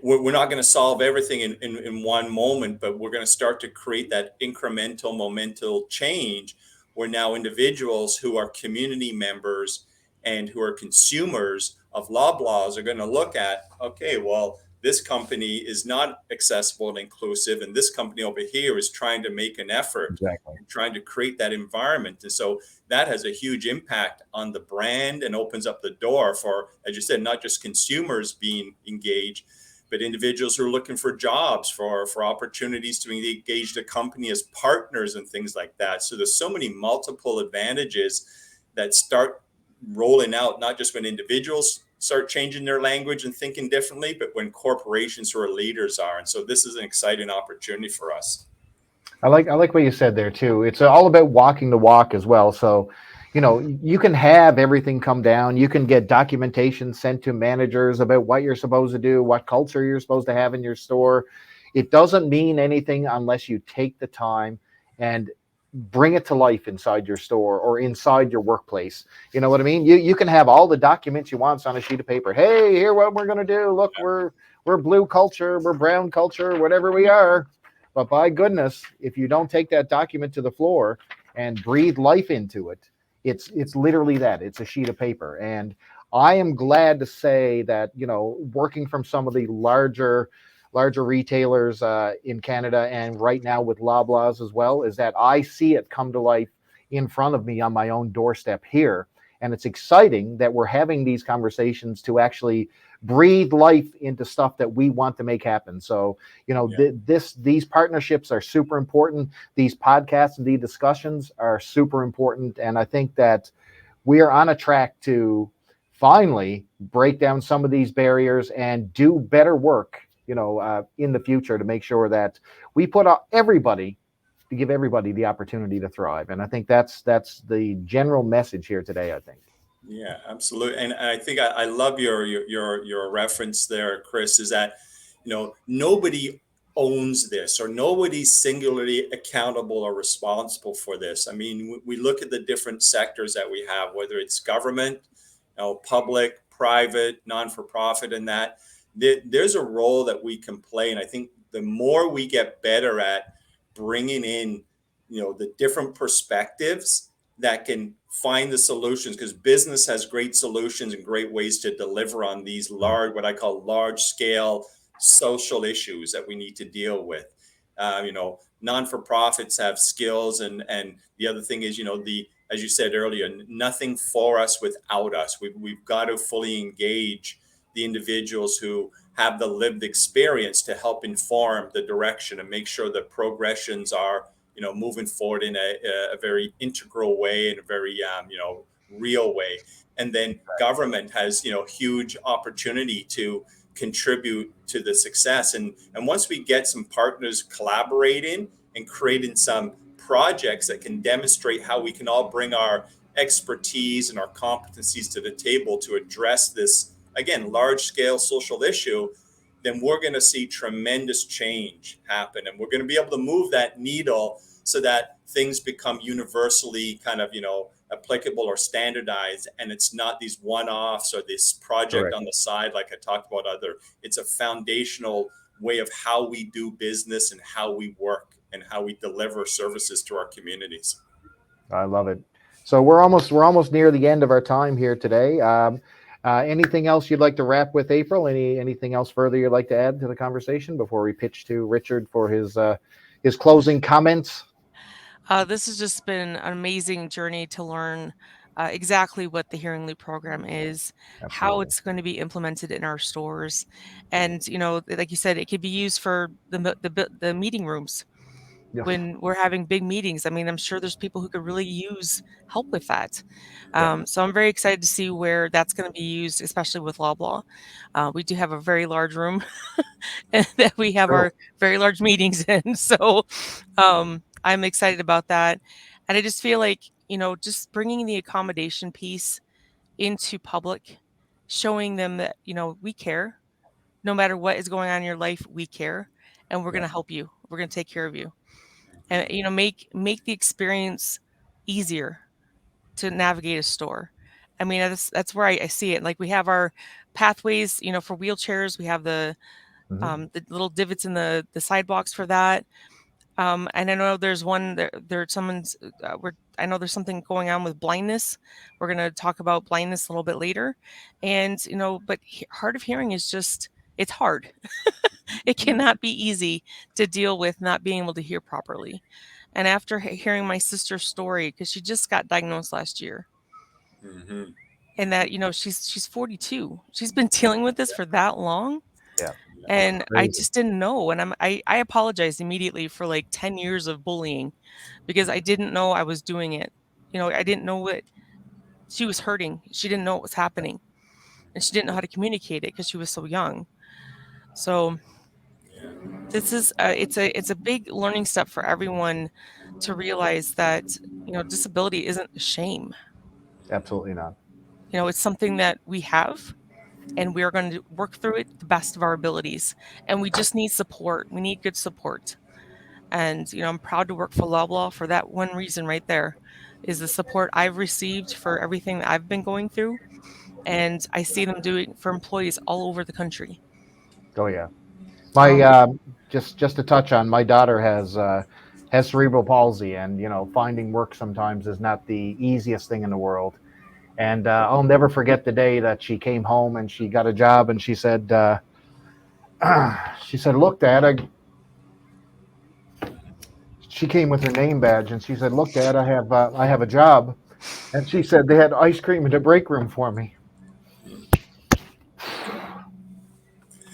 we're not going to solve everything in one moment, but we're going to start to create that incremental momental change where now individuals who are community members and who are consumers of Loblaws are going to look at, okay, well, this company is not accessible and inclusive, and this company over here is trying to make an effort, Exactly. trying to create that environment. And so that has a huge impact on the brand and opens up the door for, as you said, not just consumers being engaged, but individuals who are looking for jobs, for opportunities to engage the company as partners and things like that. So there's so many multiple advantages that start rolling out, not just when individuals start changing their language and thinking differently, but when corporations who are leaders are. And so this is an exciting opportunity for us. I like what you said there too. It's all about walking the walk as well. So, you can have everything come down. You can get documentation sent to managers about what you're supposed to do, what culture you're supposed to have in your store. It doesn't mean anything unless you take the time and bring it to life inside your store or inside your workplace. You know what I mean? You can have all the documents you want on a sheet of paper. Hey, here what we're going to do. Look, we're blue culture, we're brown culture, whatever we are. But by goodness, if you don't take that document to the floor and breathe life into it, it's literally that. It's a sheet of paper. And I am glad to say that, working from some of the larger retailers in Canada, and right now with Loblaws as well, is that I see it come to life in front of me on my own doorstep here. And it's exciting that we're having these conversations to actually breathe life into stuff that we want to make happen. So, these partnerships are super important. These podcasts and these discussions are super important. And I think that we are on a track to finally break down some of these barriers and do better work, in the future, to make sure that we put everybody, to give everybody the opportunity to thrive. And I think that's the general message here today, I think. Yeah, absolutely. And I think I love your reference there, Chris, is that, nobody owns this, or nobody's singularly accountable or responsible for this. I mean, we look at the different sectors that we have, whether it's government, public, private, non-for-profit, and that there's a role that we can play. And I think the more we get better at bringing in, the different perspectives that can find the solutions, because business has great solutions and great ways to deliver on these what I call large scale social issues that we need to deal with. Non-for-profits have skills, and the other thing is, as you said earlier, nothing for us without us. We've got to fully engage the individuals who have the lived experience to help inform the direction and make sure that progressions are, moving forward in a very integral way, in a very, real way. And then government has, huge opportunity to contribute to the success. And once we get some partners collaborating and creating some projects that can demonstrate how we can all bring our expertise and our competencies to the table to address this, again, large scale social issue, then we're going to see tremendous change happen. And we're going to be able to move that needle so that things become universally kind of, applicable or standardized. And it's not these one-offs or this project on the side, like I talked about it's a foundational way of how we do business and how we work and how we deliver services to our communities. I love it. So we're almost near the end of our time here today. Anything else you'd like to wrap with, April? Anything else further you'd like to add to the conversation before we pitch to Richard for his closing comments? This has just been an amazing journey to learn exactly what the Hearing Loop program is, how it's going to be implemented in our stores, and like you said, it could be used for the meeting rooms. Yeah. When we're having big meetings. I mean, I'm sure there's people who could really use help with that. So I'm very excited to see where that's going to be used, especially with Loblaw. We do have a very large room that we have our very large meetings in. So I'm excited about that. And I just feel like, just bringing the accommodation piece into public, showing them that, we care. No matter what is going on in your life, we care. And we're going to help you. We're going to take care of you. And make the experience easier to navigate a store. I mean, that's where I see it. Like we have our pathways, for wheelchairs. We have the little divots in the sidewalks for that. And I know there's one there's I know there's something going on with blindness. We're going to talk about blindness a little bit later. And but hard of hearing is just, it's hard. It cannot be easy to deal with not being able to hear properly. And after hearing my sister's story, because she just got diagnosed last year, and that she's 42, she's been dealing with this for that long, and I just didn't know. And I apologized immediately for like 10 years of bullying, because I didn't know I was doing it. I didn't know what she was hurting. She didn't know what was happening, and she didn't know how to communicate it because she was so young. So this is it's a big learning step for everyone to realize that disability isn't a shame. Absolutely not. It's something that we have, and we are going to work through it the best of our abilities. And we just need support. We need good support. And I'm proud to work for Loblaw for that one reason right there, is the support I've received for everything that I've been going through, and I see them doing for employees all over the country. Oh yeah. My just to touch on, my daughter has cerebral palsy, and finding work sometimes is not the easiest thing in the world. And I'll never forget the day that she came home and she got a job, and she said, "Look, Dad." She came with her name badge, and she said, "Look, Dad, I have a job." And she said they had ice cream in the break room for me.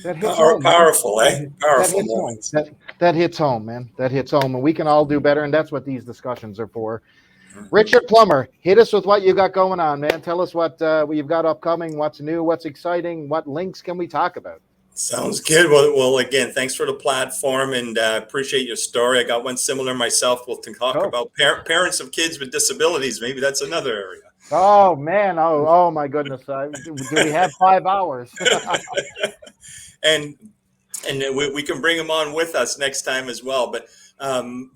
That hits home. Powerful, eh? Powerful that moments. That hits home, man. That hits home, and we can all do better, and that's what these discussions are for. Richard Plummer, hit us with what you got going on, man. Tell us what you've got upcoming, what's new, what's exciting, what links can we talk about? Sounds good. Well, again, thanks for the platform, and appreciate your story. I got one similar myself. We'll talk about parents of kids with disabilities. Maybe that's another area. Oh, man. Oh my goodness. Do we have 5 hours? and we can bring them on with us next time as well. But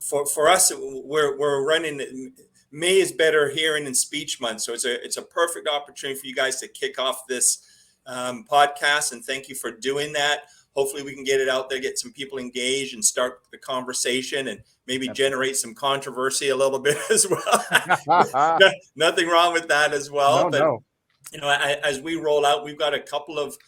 for us, we're running. May is Better Hearing and Speech Month, so it's a perfect opportunity for you guys to kick off this podcast, and thank you for doing that. Hopefully we can get it out there, get some people engaged, and start the conversation, and maybe generate some controversy a little bit as well. Nothing wrong with that as well. As we roll out, we've got a couple of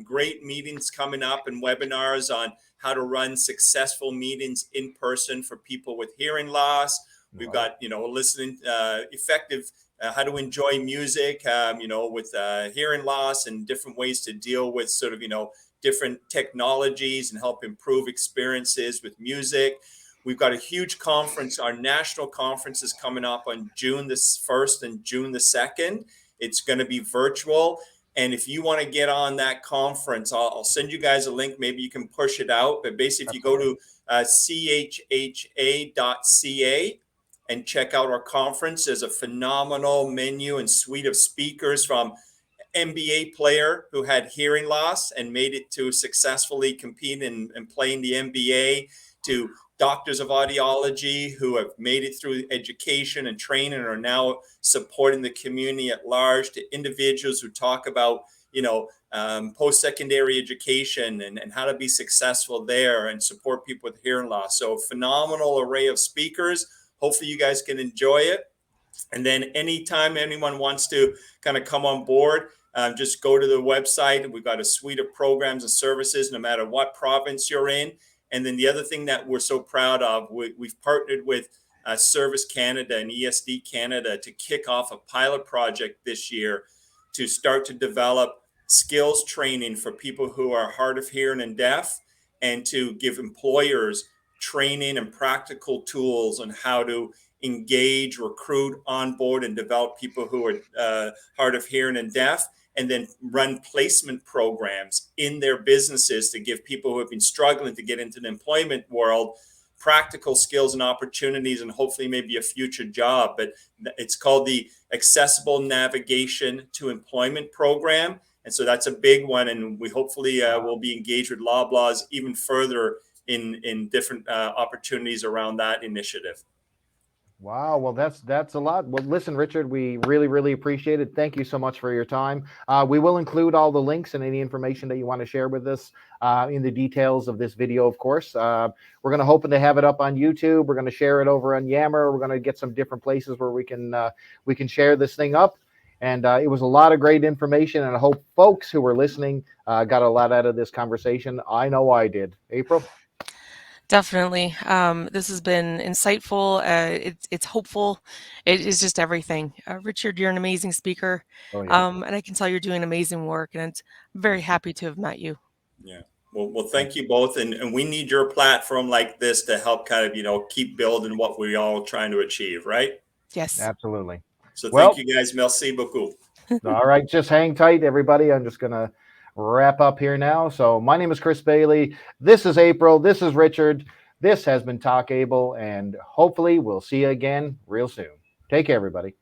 great meetings coming up and webinars on how to run successful meetings in person for people with hearing loss. We've got, listening, effective how to enjoy music, with hearing loss and different ways to deal with sort of, different technologies and help improve experiences with music. We've got a huge conference. Our national conference is coming up on June the 1st and June the 2nd. It's going to be virtual. And if you want to get on that conference, I'll send you guys a link. Maybe you can push it out. But basically, if you go to CHHA.ca and check out our conference, there's a phenomenal menu and suite of speakers, from NBA player who had hearing loss and made it to successfully compete and play in the NBA, to doctors of audiology who have made it through education and training and are now supporting the community at large, to individuals who talk about, post-secondary education and how to be successful there and support people with hearing loss. So phenomenal array of speakers. Hopefully you guys can enjoy it. And then anytime anyone wants to kind of come on board, just go to the website. We've got a suite of programs and services, no matter what province you're in. And then the other thing that we're so proud of, we've partnered with Service Canada and ESD Canada to kick off a pilot project this year to start to develop skills training for people who are hard of hearing and deaf, and to give employers training and practical tools on how to engage, recruit, onboard, and develop people who are hard of hearing and deaf, and then run placement programs in their businesses to give people who have been struggling to get into the employment world practical skills and opportunities, and hopefully maybe a future job. But it's called the Accessible Navigation to Employment Program. And so that's a big one. And we hopefully will be engaged with Loblaws even further in different opportunities around that initiative. Wow. Well, that's a lot. Well, listen, Richard, we really, really appreciate it. Thank you so much for your time. We will include all the links and any information that you want to share with us in the details of this video, of course. We're going to hoping to have it up on YouTube. We're going to share it over on Yammer. We're going to get some different places where we can share this thing up. And it was a lot of great information, and I hope folks who were listening got a lot out of this conversation. I know I did. April? Definitely. This has been insightful. It's hopeful. It is just everything. Richard, you're an amazing speaker. Oh, yeah. And I can tell you're doing amazing work, and I'm very happy to have met you. Yeah. Well, thank you both. And we need your platform like this to help kind of, keep building what we're all trying to achieve, right? Yes. Absolutely. So thank you guys. Merci beaucoup. All right. Just hang tight, everybody. I'm just going to wrap up here now. So my name is Chris Bailey. This is April. This is Richard. This has been Talk Able, and hopefully we'll see you again real soon. Take care, everybody.